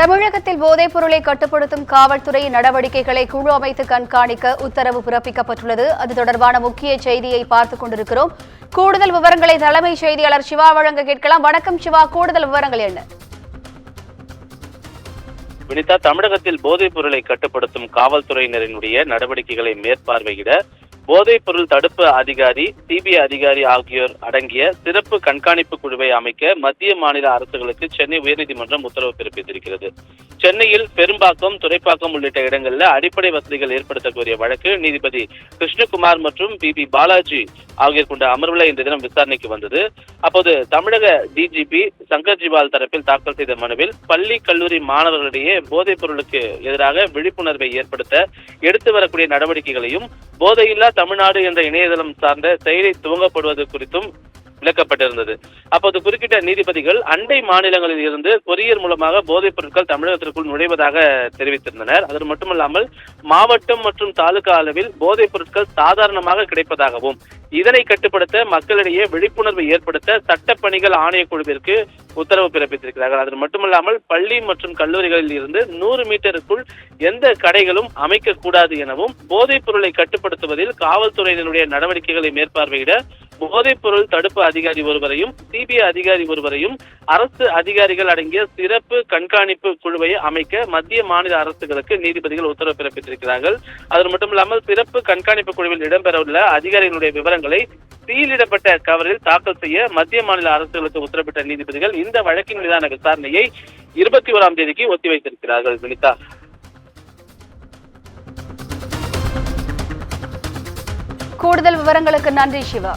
தமிழகத்தில் போதைப் பொருளை கட்டுப்படுத்தும் காவல்துறை நடவடிக்கைகளை குழு அமைத்து கண்காணிக்க உத்தரவு பிறப்பிக்கப்பட்டுள்ளது. அது தொடர்பான முக்கிய செய்தியை பார்த்துக் கொண்டிருக்கிறோம். கூடுதல் விவரங்களை தலைமை செய்தியாளர் சிவா வழங்க கேட்கலாம். வணக்கம் சிவா, கூடுதல் விவரங்கள் என்ன? வினிதா, தமிழகத்தில் போதைப் பொருளை கட்டுப்படுத்தும் காவல்துறையினரினுடைய நடவடிக்கைகளை மேற்பார்வையிட போதைப் பொருள் தடுப்பு அதிகாரி, சிபிஐ அதிகாரி ஆகியோர் அடங்கிய சிறப்பு கண்காணிப்பு குழுவை அமைக்க மத்திய மாநில அரசுகளுக்கு சென்னை உயர்நீதிமன்றம் உத்தரவு பிறப்பித்திருக்கிறது. சென்னையில் பெரும்பாக்கம், துறைப்பாக்கம் உள்ளிட்ட இடங்களில் அடிப்படை வசதிகள் ஏற்படுத்த கோரிய வழக்கு நீதிபதி கிருஷ்ணகுமார் மற்றும் பி பாலாஜி ஆகியோர் கொண்ட அமர்வுல இந்த தினம் விசாரணைக்கு வந்தது. அப்போது தமிழக டிஜிபி சங்கர் ஜிவால் தரப்பில் தாக்கல் செய்த மனுவில் பள்ளி கல்லூரி மாணவர்களிடையே போதைப் பொருளுக்கு எதிராக விழிப்புணர்வை ஏற்படுத்த எடுத்து வரக்கூடிய நடவடிக்கைகளையும் போதையில்லா தமிழ்நாடு என்ற இணையதளம் சார்ந்த செயலி துவங்கப்படுவது குறித்தும் விளக்கப்பட்டிருந்தது. அப்போது குறுக்கிட்ட நீதிபதிகள் அண்டை மாநிலங்களில் இருந்து கொரியர் மூலமாக போதைப் பொருட்கள் தமிழகத்திற்குள் நுழைவதாக தெரிவித்திருந்தனர். அது மட்டுமல்லாமல் மாவட்டம் மற்றும் தாலுகா அளவில் போதைப் பொருட்கள் சாதாரணமாக கிடைப்பதாகவும் இதனை கட்டுப்படுத்த மக்களிடையே விழிப்புணர்வு ஏற்படுத்த சட்டப்பணிகள் ஆணையக்குழுவிற்கு உத்தரவு பிறப்பித்திருக்கிறார்கள். அது மட்டுமல்லாமல் பள்ளி மற்றும் கல்லூரிகளில் இருந்து 100 மீட்டருக்குள் எந்த கடைகளும் அமைக்கக்கூடாது எனவும் போதைப் பொருளை கட்டுப்படுத்துவதில் காவல்துறையினருடைய நடவடிக்கைகளை மேற்பார்வையிட போதைப் பொருள் தடுப்பு அதிகாரி ஒருவரையும், சிபிஐ அதிகாரி ஒருவரையும், அரசு அதிகாரிகள் அடங்கிய சிறப்பு கண்காணிப்பு குழுவை அமைக்க மத்திய மாநில அரசுகளுக்கு நீதிபதிகள் உத்தரவு பிறப்பித்திருக்கிறார்கள். அது மட்டுமில்லாமல் சிறப்பு கண்காணிப்பு குழுவில் இடம்பெறவுள்ள அதிகாரிகளுடைய விவரங்களை சீலிடப்பட்ட கவரில் தாக்கல் செய்ய மத்திய மாநில அரசுகளுக்கு உத்தரவிட்ட நீதிபதிகள் இந்த வழக்கின் மீதான விசாரணையை 21ஆம் தேதிக்கு ஒத்திவைத்திருக்கிறார்கள். வினிதா, கூடுதல் விவரங்களுக்கு நன்றி சிவா.